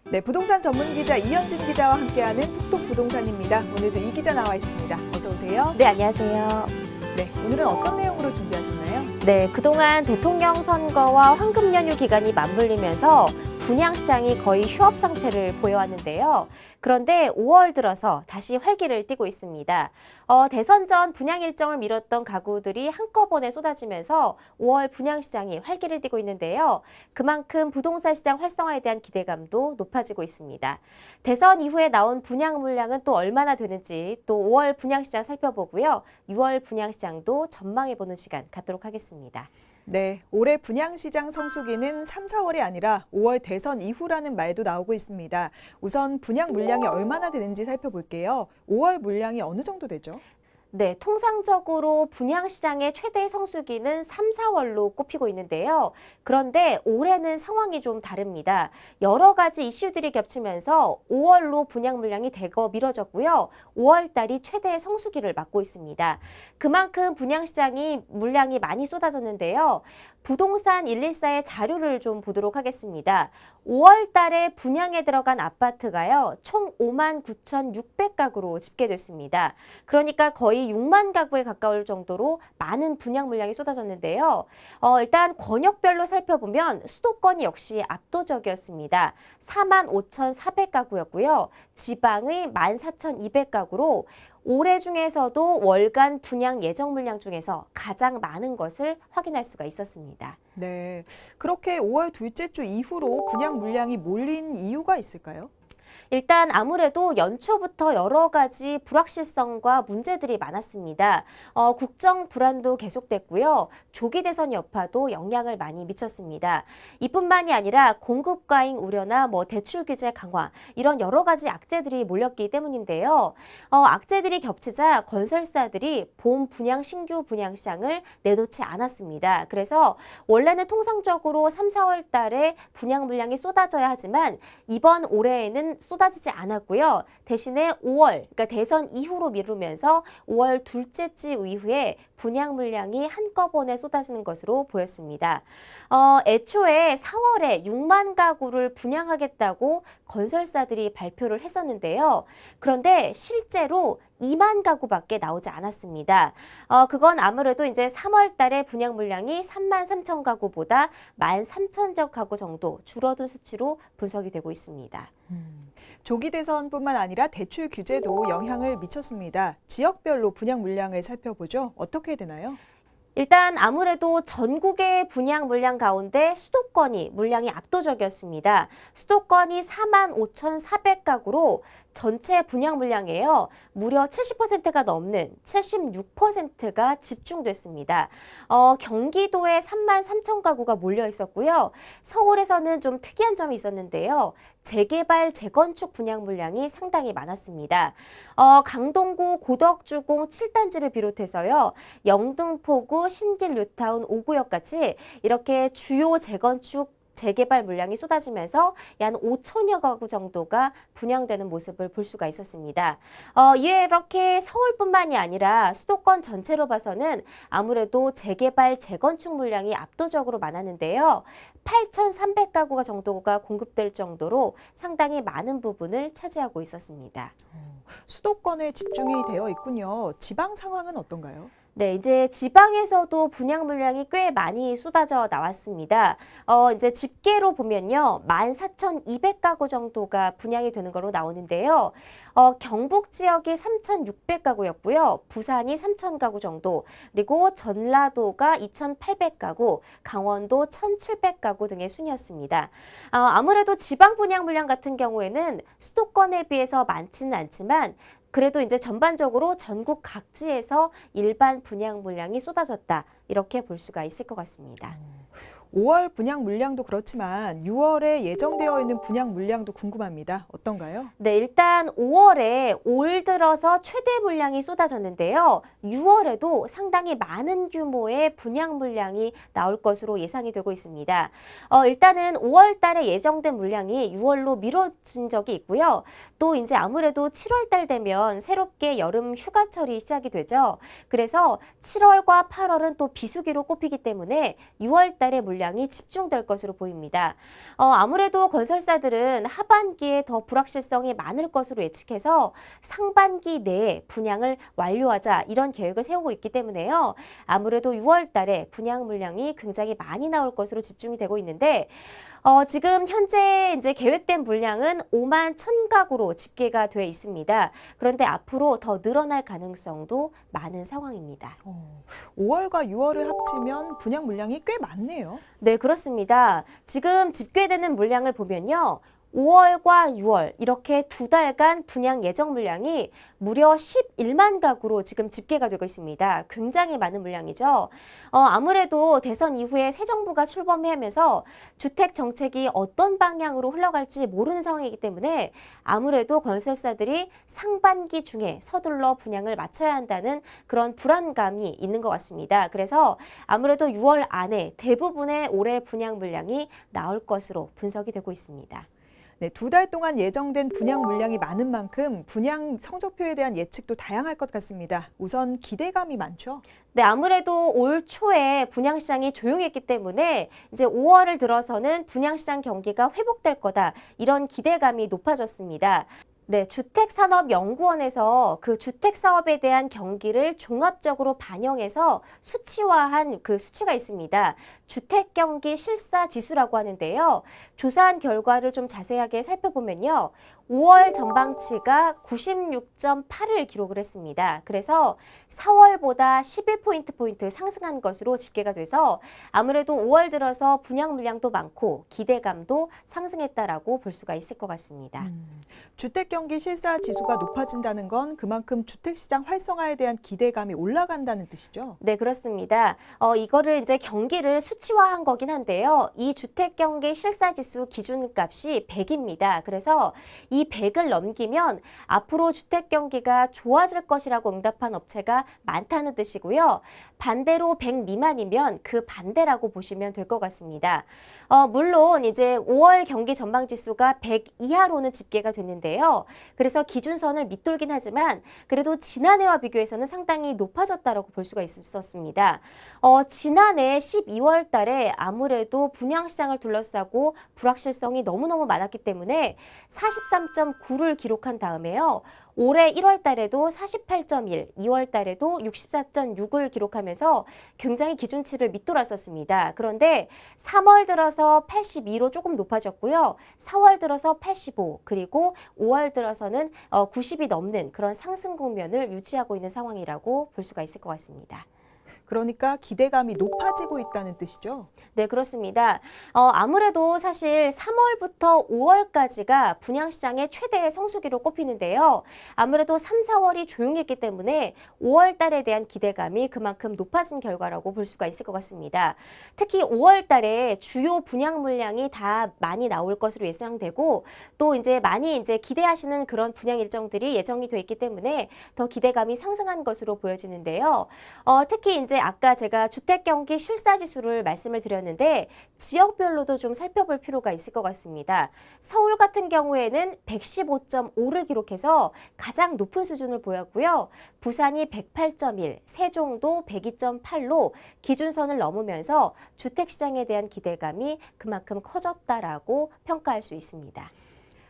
네, 부동산 전문 기자 이현진 기자와 함께하는 톡톡 부동산입니다. 오늘도 이 기자 나와 있습니다. 어서 오세요. 네, 안녕하세요. 네, 오늘은 어떤 내용으로 준비하셨나요? 네, 그동안 대통령 선거와 황금 연휴 기간이 맞물리면서 분양시장이 거의 휴업 상태를 보여왔는데요. 그런데 5월 들어서 다시 활기를 띠고 있습니다. 대선 전 분양 일정을 미뤘던 가구들이 한꺼번에 쏟아지면서 5월 분양시장이 활기를 띠고 있는데요. 그만큼 부동산 시장 활성화에 대한 기대감도 높아지고 있습니다. 대선 이후에 나온 분양 물량은 또 얼마나 되는지 또 5월 분양시장 살펴보고요. 6월 분양시장도 전망해보는 시간 갖도록 하겠습니다. 네, 올해 분양시장 성수기는 3, 4월이 아니라 5월 대선 이후라는 말도 나오고 있습니다. 우선 분양 물량이 얼마나 되는지 살펴볼게요. 5월 물량이 어느 정도 되죠? 네, 통상적으로 분양시장의 최대 성수기는 3, 4월로 꼽히고 있는데요. 그런데 올해는 상황이 좀 다릅니다. 여러 가지 이슈들이 겹치면서 5월로 분양 물량이 대거 미뤄졌고요. 5월 달이 최대 성수기를 맞고 있습니다. 그만큼 분양시장이 물량이 많이 쏟아졌는데요. 부동산 114의 자료를 좀 보도록 하겠습니다. 5월 달에 분양에 들어간 아파트가요. 총 59,600가구로 집계됐습니다. 그러니까 거의 6만 가구에 가까울 정도로 많은 분양 물량이 쏟아졌는데요. 일단 권역별로 살펴보면 수도권이 역시 압도적이었습니다. 45,400가구였고요. 지방의 14,200가구로 올해 중에서도 월간 분양 예정 물량 중에서 가장 많은 것을 확인할 수가 있었습니다. 네, 그렇게 5월 둘째 주 이후로 분양 물량이 몰린 이유가 있을까요? 일단 아무래도 연초부터 여러 가지 불확실성과 문제들이 많았습니다. 국정 불안도 계속됐고요. 조기 대선 여파도 영향을 많이 미쳤습니다. 이뿐만이 아니라 공급 과잉 우려나 대출 규제 강화 이런 여러 가지 악재들이 몰렸기 때문인데요. 악재들이 겹치자 건설사들이 봄 분양 신규 분양 시장을 내놓지 않았습니다. 그래서 원래는 통상적으로 3, 4월 달에 분양 물량이 쏟아져야 하지만 이번 올해에는 쏟아지지 않았고요. 대신에 5월, 그러니까 대선 이후로 미루면서 5월 둘째 주 이후에 분양 물량이 한꺼번에 쏟아지는 것으로 보였습니다. 애초에 4월에 6만 가구를 분양하겠다고 건설사들이 발표를 했었는데요. 그런데 실제로 2만 가구밖에 나오지 않았습니다. 그건 아무래도 이제 3월 달에 분양 물량이 3만 3천 가구보다 13,000여 가구 정도 줄어든 수치로 분석이 되고 있습니다. 조기 대선뿐만 아니라 대출 규제도 영향을 미쳤습니다. 지역별로 분양 물량을 살펴보죠. 어떻게 되나요? 일단 아무래도 전국의 분양 물량 가운데 수도권이 물량이 압도적이었습니다. 수도권이 45,400가구로 전체 분양 물량이에요. 무려 70%가 넘는 76%가 집중됐습니다. 경기도에 3만 3천 가구가 몰려 있었고요. 서울에서는 좀 특이한 점이 있었는데요. 재개발, 재건축 분양 물량이 상당히 많았습니다. 강동구 고덕주공 7단지를 비롯해서요. 영등포구 신길 뉴타운 5구역까지 이렇게 주요 재건축 재개발 물량이 쏟아지면서 약 5천여 가구 정도가 분양되는 모습을 볼 수가 있었습니다. 이렇게 서울뿐만이 아니라 수도권 전체로 봐서는 아무래도 재개발, 재건축 물량이 압도적으로 많았는데요. 8,300가구가 정도가 공급될 정도로 상당히 많은 부분을 차지하고 있었습니다. 수도권에 집중이 되어 있군요. 지방 상황은 어떤가요? 네, 이제 지방에서도 분양 물량이 꽤 많이 쏟아져 나왔습니다. 이제 집계로 보면요. 14,200가구 정도가 분양이 되는 거로 나오는데요. 경북 지역이 3,600가구였고요. 부산이 3,000가구 정도, 그리고 전라도가 2,800가구, 강원도 1,700가구 등의 순이었습니다. 아무래도 지방 분양 물량 같은 경우에는 수도권에 비해서 많지는 않지만 그래도 이제 전반적으로 전국 각지에서 일반 분양 물량이 쏟아졌다. 이렇게 볼 수가 있을 것 같습니다. 5월 분양 물량도 그렇지만 6월에 예정되어 있는 분양 물량도 궁금합니다. 어떤가요? 네, 일단 5월에 올 들어서 최대 물량이 쏟아졌는데요. 6월에도 상당히 많은 규모의 분양 물량이 나올 것으로 예상이 되고 있습니다. 일단은 5월 달에 예정된 물량이 6월로 미뤄진 적이 있고요. 또 이제 아무래도 7월 달 되면 새롭게 여름 휴가철이 시작이 되죠. 그래서 7월과 8월은 또 비수기로 꼽히기 때문에 6월 달의 물량 물량이 집중될 것으로 보입니다. 아무래도 건설사들은 하반기에 더 불확실성이 많을 것으로 예측해서 상반기 내에 분양을 완료하자 이런 계획을 세우고 있기 때문에요. 아무래도 6월 달에 분양 물량이 굉장히 많이 나올 것으로 집중이 되고 있는데 지금 현재 이제 계획된 물량은 5만 1,000가구로 집계가 돼 있습니다. 그런데 앞으로 더 늘어날 가능성도 많은 상황입니다. 5월과 6월을 합치면 분양 물량이 꽤 많네요. 네, 그렇습니다. 지금 집계되는 물량을 보면요. 5월과 6월 이렇게 두 달간 분양 예정 물량이 무려 11만 가구로 지금 집계가 되고 있습니다. 굉장히 많은 물량이죠. 아무래도 대선 이후에 새 정부가 출범하면서 주택 정책이 어떤 방향으로 흘러갈지 모르는 상황이기 때문에 아무래도 건설사들이 상반기 중에 서둘러 분양을 마쳐야 한다는 그런 불안감이 있는 것 같습니다. 그래서 아무래도 6월 안에 대부분의 올해 분양 물량이 나올 것으로 분석이 되고 있습니다. 네, 2달 동안 예정된 분양 물량이 많은 만큼 분양 성적표에 대한 예측도 다양할 것 같습니다. 우선 기대감이 많죠? 네, 아무래도 올 초에 분양시장이 조용했기 때문에 이제 5월을 들어서는 분양시장 경기가 회복될 거다. 이런 기대감이 높아졌습니다. 네, 주택산업연구원에서 그 주택사업에 대한 경기를 종합적으로 반영해서 수치화한 그 수치가 있습니다. 주택경기 실사지수라고 하는데요. 조사한 결과를 좀 자세하게 살펴보면요. 5월 전망치가 96.8을 기록을 했습니다. 그래서 4월보다 11포인트 상승한 것으로 집계가 돼서 아무래도 5월 들어서 분양 물량도 많고 기대감도 상승했다라고 볼 수가 있을 것 같습니다. 주택경기 실사지수가 높아진다는 건 그만큼 주택시장 활성화에 대한 기대감이 올라간다는 뜻이죠? 네, 그렇습니다. 이거를 이제 경기를 수치화한 거긴 한데요. 이 주택경기 실사지수 기준값이 100입니다. 그래서 이 100을 넘기면 앞으로 주택경기가 좋아질 것이라고 응답한 업체가 많다는 뜻이고요. 반대로 100 미만이면 그 반대라고 보시면 될 것 같습니다. 물론 이제 5월 경기 전망지수가 100 이하로는 집계가 됐는데요. 그래서 기준선을 밑돌긴 하지만 그래도 지난해와 비교해서는 상당히 높아졌다라고 볼 수가 있었습니다. 지난해 12월 달에 아무래도 분양시장을 둘러싸고 불확실성이 너무너무 많았기 때문에 43.9를 기록한 다음에요. 올해 1월 달에도 48.1, 2월 달에도 64.6을 기록하면서 굉장히 기준치를 밑돌았었습니다. 그런데 3월 들어서 82로 조금 높아졌고요. 4월 들어서 85, 그리고 5월 들어서는 90이 넘는 그런 상승 국면을 유지하고 있는 상황이라고 볼 수가 있을 것 같습니다. 그러니까 기대감이 높아지고 있다는 뜻이죠? 네, 그렇습니다. 아무래도 사실 3월부터 5월까지가 분양시장의 최대의 성수기로 꼽히는데요. 아무래도 3, 4월이 조용했기 때문에 5월 달에 대한 기대감이 그만큼 높아진 결과라고 볼 수가 있을 것 같습니다. 특히 5월 달에 주요 분양 물량이 다 많이 나올 것으로 예상되고 또 이제 많이 이제 기대하시는 그런 분양 일정들이 예정이 돼 있기 때문에 더 기대감이 상승한 것으로 보여지는데요. 특히 이제 아까 제가 주택경기 실사지수를 말씀을 드렸는데 지역별로도 좀 살펴볼 필요가 있을 것 같습니다. 서울 같은 경우에는 115.5를 기록해서 가장 높은 수준을 보였고요. 부산이 108.1, 세종도 102.8로 기준선을 넘으면서 주택시장에 대한 기대감이 그만큼 커졌다라고 평가할 수 있습니다.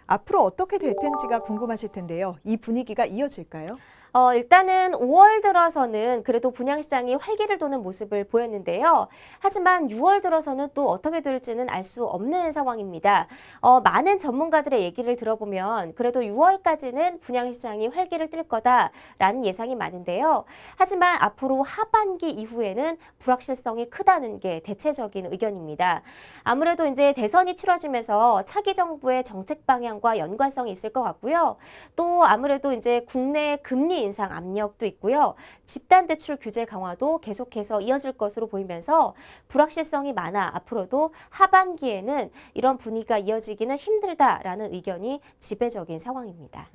앞으로 어떻게 될 텐지가 궁금하실 텐데요. 이 분위기가 이어질까요? 일단은 5월 들어서는 그래도 분양시장이 활기를 도는 모습을 보였는데요. 하지만 6월 들어서는 또 어떻게 될지는 알 수 없는 상황입니다. 많은 전문가들의 얘기를 들어보면 그래도 6월까지는 분양시장이 활기를 띨 거다라는 예상이 많은데요. 하지만 앞으로 하반기 이후에는 불확실성이 크다는 게 대체적인 의견입니다. 아무래도 이제 대선이 치러지면서 차기 정부의 정책 방향과 연관성이 있을 것 같고요. 또 아무래도 이제 국내 금리 인상 압력도 있고요. 집단 대출 규제 강화도 계속해서 이어질 것으로 보이면서 불확실성이 많아 앞으로도 하반기에는 이런 분위기가 이어지기는 힘들다라는 의견이 지배적인 상황입니다.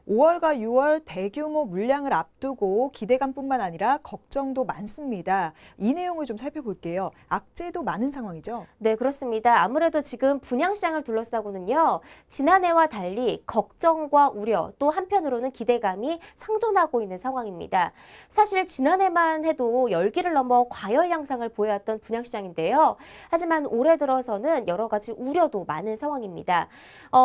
5월과 6월 대규모 물량을 앞두고 기대감뿐만 아니라 걱정도 많습니다. 이 내용을 좀 살펴볼게요. 악재도 많은 상황이죠? 네, 그렇습니다. 아무래도 지금 분양시장을 둘러싸고는요. 지난해와 달리 걱정과 우려 또 한편으로는 기대감이 상존하고 있는 상황입니다. 사실 지난해만 해도 열기를 넘어 과열 양상을 보여왔던 분양시장인데요. 하지만 올해 들어서는 여러 가지 우려도 많은 상황입니다.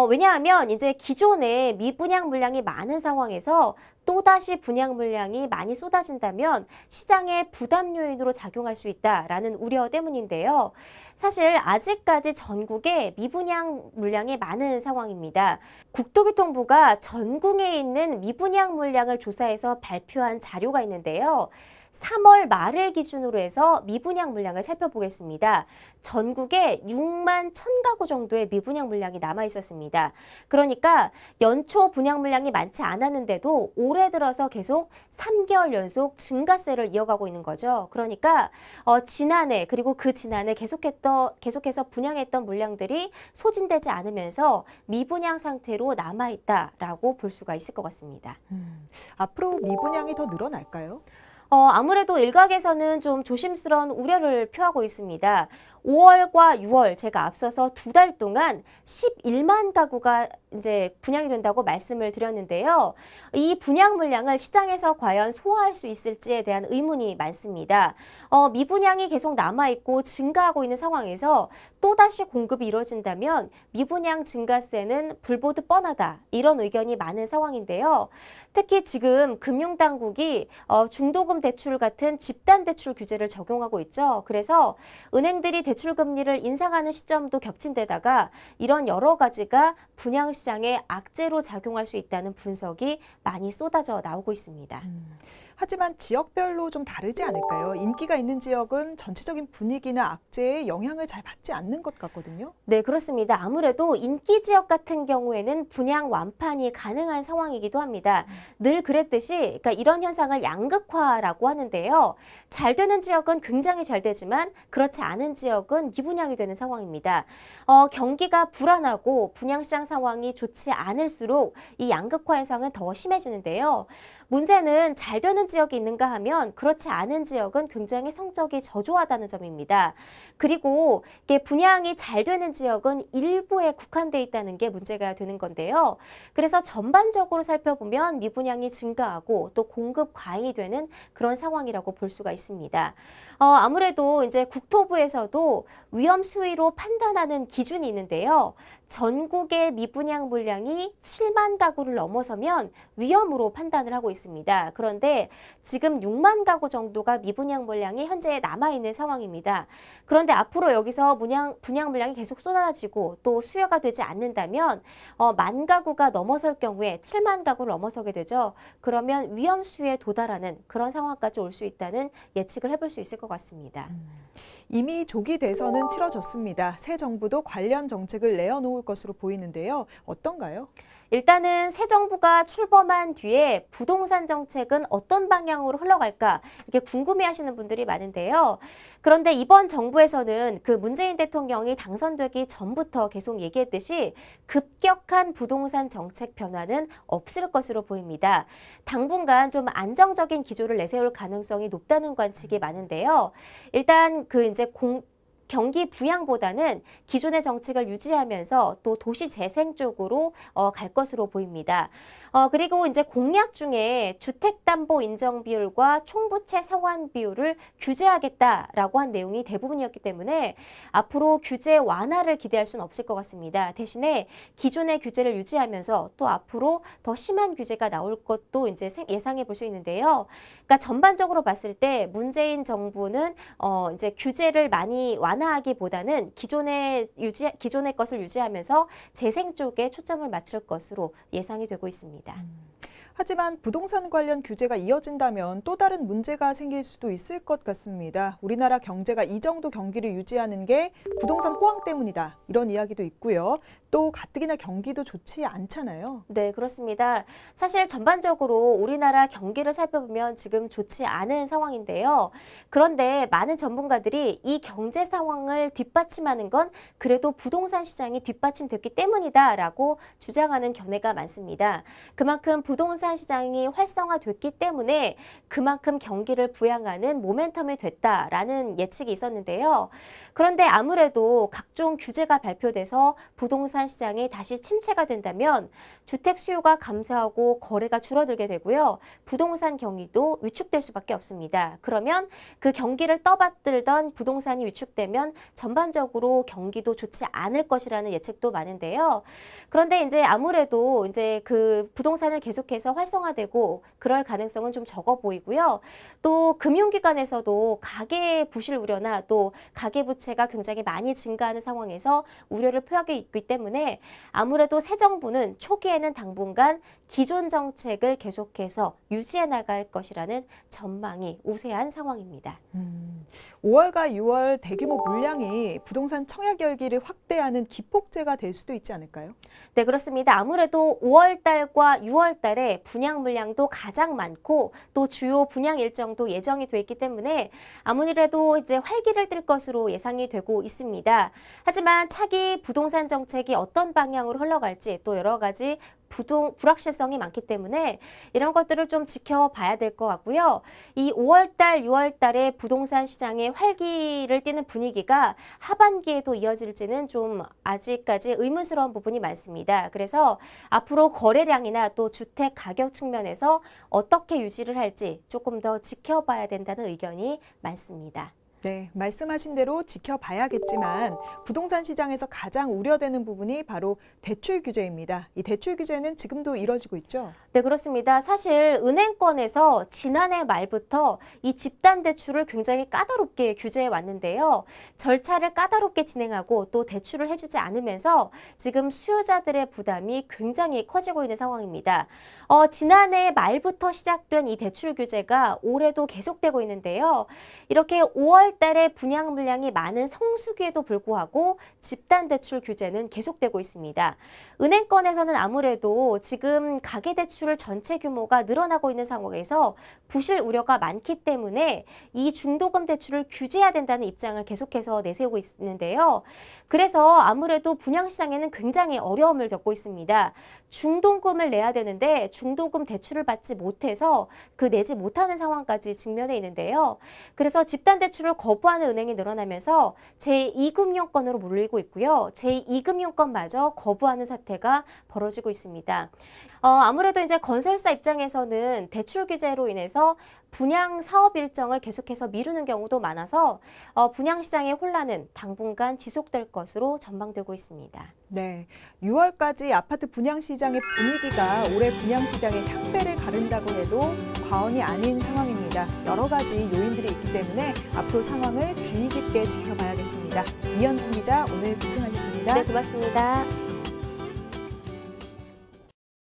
왜냐하면 이제 기존에 미분양 물량이 많은 상황에서 또다시 분양 물량이 많이 쏟아진다면 시장의 부담 요인으로 작용할 수 있다라는 우려 때문인데요. 사실 아직까지 전국에 미분양 물량이 많은 상황입니다. 국토교통부가 전국에 있는 미분양 물량을 조사해서 발표한 자료가 있는데요. 3월 말을 기준으로 해서 미분양 물량을 살펴보겠습니다. 전국에 6만 1,000가구 정도의 미분양 물량이 남아 있었습니다. 그러니까 연초 분양 물량이 많지 않았는데도 올해 들어서 계속 3개월 연속 증가세를 이어가고 있는 거죠. 그러니까 지난해 그리고 그 지난해 계속해서 분양했던 물량들이 소진되지 않으면서 미분양 상태로 남아있다라고 볼 수가 있을 것 같습니다. 앞으로 미분양이 더 늘어날까요? 아무래도 일각에서는 좀 조심스러운 우려를 표하고 있습니다. 5월과 6월 제가 앞서서 2달 동안 11만 가구가 이제 분양이 된다고 말씀을 드렸는데요. 이 분양 물량을 시장에서 과연 소화할 수 있을지에 대한 의문이 많습니다. 미분양이 계속 남아있고 증가하고 있는 상황에서 또다시 공급이 이루어진다면 미분양 증가세는 불보듯 뻔하다. 이런 의견이 많은 상황인데요. 특히 지금 금융당국이 중도금 대출 같은 집단 대출 규제를 적용하고 있죠. 그래서 은행들이 대출 금리를 인상하는 시점도 겹친 데다가 이런 여러 가지가 분양 시장에 악재로 작용할 수 있다는 분석이 많이 쏟아져 나오고 있습니다. 하지만 지역별로 좀 다르지 않을까요? 인기가 있는 지역은 전체적인 분위기나 악재에 영향을 잘 받지 않는 것 같거든요. 네, 그렇습니다. 아무래도 인기 지역 같은 경우에는 분양 완판이 가능한 상황이기도 합니다. 늘 그랬듯이 그러니까 이런 현상을 양극화라고 하는데요. 잘 되는 지역은 굉장히 잘 되지만 그렇지 않은 지역은 미분양이 되는 상황입니다. 경기가 불안하고 분양시장 상황이 좋지 않을수록 이 양극화 현상은 더 심해지는데요. 문제는 잘 되는 지역이 있는가 하면 그렇지 않은 지역은 굉장히 성적이 저조하다는 점입니다. 그리고 이게 분양이 잘 되는 지역은 일부에 국한돼 있다는 게 문제가 되는 건데요. 그래서 전반적으로 살펴보면 미분양이 증가하고 또 공급 과잉이 되는 그런 상황이라고 볼 수가 있습니다. 아무래도 이제 국토부에서도 위험 수위로 판단하는 기준이 있는데요. 전국의 미분양 물량이 7만 가구를 넘어서면 위험으로 판단을 하고 있습니다. 그런데 지금 6만 가구 정도가 미분양 물량이 현재 남아있는 상황입니다. 그런데 앞으로 여기서 분양 물량이 계속 쏟아지고 또 수요가 되지 않는다면 1만 가구가 넘어설 경우에 7만 가구를 넘어서게 되죠. 그러면 위험 수위에 도달하는 그런 상황까지 올 수 있다는 예측을 해볼 수 있을 것 같습니다. 이미 조기 대선은 치러졌습니다. 새 정부도 관련 정책을 내어놓을 것으로 보이는데요. 어떤가요? 일단은 새 정부가 출범한 뒤에 부동산 정책은 어떤 방향으로 흘러갈까 이렇게 궁금해하시는 분들이 많은데요. 그런데 이번 정부에서는 그 문재인 대통령이 당선되기 전부터 계속 얘기했듯이 급격한 부동산 정책 변화는 없을 것으로 보입니다. 당분간 좀 안정적인 기조를 내세울 가능성이 높다는 관측이 많은데요. 일단 그 이제 경기 부양보다는 기존의 정책을 유지하면서 또 도시 재생 쪽으로 갈 것으로 보입니다. 그리고 이제 공약 중에 주택담보 인정 비율과 총부채 상환 비율을 규제하겠다라고 한 내용이 대부분이었기 때문에 앞으로 규제 완화를 기대할 수는 없을 것 같습니다. 대신에 기존의 규제를 유지하면서 또 앞으로 더 심한 규제가 나올 것도 이제 예상해 볼 수 있는데요. 그러니까 전반적으로 봤을 때 문재인 정부는 이제 규제를 많이 완화하기보다는 기존의 것을 유지하면서 재생 쪽에 초점을 맞출 것으로 예상이 되고 있습니다. 하지만 부동산 관련 규제가 이어진다면 또 다른 문제가 생길 수도 있을 것 같습니다. 우리나라 경제가 이 정도 경기를 유지하는 게 부동산 호황 때문이다. 이런 이야기도 있고요. 또 가뜩이나 경기도 좋지 않잖아요. 네, 그렇습니다. 사실 전반적으로 우리나라 경기를 살펴보면 지금 좋지 않은 상황인데요. 그런데 많은 전문가들이 이 경제 상황을 뒷받침하는 건 그래도 부동산 시장이 뒷받침됐기 때문이다라고 주장하는 견해가 많습니다. 그만큼 부동산 부동산 시장이 활성화됐기 때문에 그만큼 경기를 부양하는 모멘텀이 됐다라는 예측이 있었는데요. 그런데 아무래도 각종 규제가 발표돼서 부동산 시장이 다시 침체가 된다면 주택 수요가 감소하고 거래가 줄어들게 되고요. 부동산 경기도 위축될 수밖에 없습니다. 그러면 그 경기를 떠받들던 부동산이 위축되면 전반적으로 경기도 좋지 않을 것이라는 예측도 많은데요. 그런데 이제 아무래도 이제 그 부동산을 계속해서 활성화되고 그럴 가능성은 좀 적어 보이고요. 또 금융기관에서도 가계 부실 우려나 또 가계 부채가 굉장히 많이 증가하는 상황에서 우려를 표하고 있기 때문에 아무래도 새 정부는 초기에는 당분간 기존 정책을 계속해서 유지해 나갈 것이라는 전망이 우세한 상황입니다. 5월과 6월 대규모 물량이 부동산 청약 열기를 확대하는 기폭제가 될 수도 있지 않을까요? 네, 그렇습니다. 아무래도 5월 달과 6월 달에 분양 물량도 가장 많고 또 주요 분양 일정도 예정이 돼 있기 때문에 아무래도 이제 활기를 띨 것으로 예상이 되고 있습니다. 하지만 차기 부동산 정책이 어떤 방향으로 흘러갈지 또 여러 가지 불확실성이 많기 때문에 이런 것들을 좀 지켜봐야 될 것 같고요. 이 5월달, 6월달에 부동산 시장의 활기를 띠는 분위기가 하반기에도 이어질지는 좀 아직까지 의문스러운 부분이 많습니다. 그래서 앞으로 거래량이나 또 주택 가격 측면에서 어떻게 유지를 할지 조금 더 지켜봐야 된다는 의견이 많습니다. 네, 말씀하신 대로 지켜봐야겠지만 부동산 시장에서 가장 우려되는 부분이 바로 대출 규제입니다. 이 대출 규제는 지금도 이뤄지고 있죠? 네, 그렇습니다. 사실 은행권에서 지난해 말부터 이 집단 대출을 굉장히 까다롭게 규제해 왔는데요. 절차를 까다롭게 진행하고 또 대출을 해주지 않으면서 지금 수요자들의 부담이 굉장히 커지고 있는 상황입니다. 지난해 말부터 시작된 이 대출 규제가 올해도 계속되고 있는데요. 이렇게 5월 달에 분양 물량이 많은 성수기에도 불구하고 집단 대출 규제는 계속되고 있습니다. 은행권에서는 아무래도 지금 가계대출 전체 규모가 늘어나고 있는 상황에서 부실 우려가 많기 때문에 이 중도금 대출을 규제해야 된다는 입장을 계속해서 내세우고 있는데요. 그래서 아무래도 분양시장에는 굉장히 어려움을 겪고 있습니다. 중도금을 내야 되는데 중도금 대출을 받지 못해서 그 내지 못하는 상황까지 직면해 있는데요. 그래서 집단 대출을 거부하는 은행이 늘어나면서 제2금융권으로 몰리고 있고요. 제2금융권마저 거부하는 사태가 벌어지고 있습니다. 아무래도 이제 건설사 입장에서는 대출 규제로 인해서 분양 사업 일정을 계속해서 미루는 경우도 많아서 분양 시장의 혼란은 당분간 지속될 것으로 전망되고 있습니다. 네, 6월까지 아파트 분양 시장의 분위기가 올해 분양 시장의 향배를 가른다고 해도 과언이 아닌 상황입니다. 여러 가지 요인들이 있기 때문에 앞으로 상황을 주의 깊게 지켜봐야겠습니다. 이현진 기자, 오늘 고생하셨습니다. 네, 고맙습니다.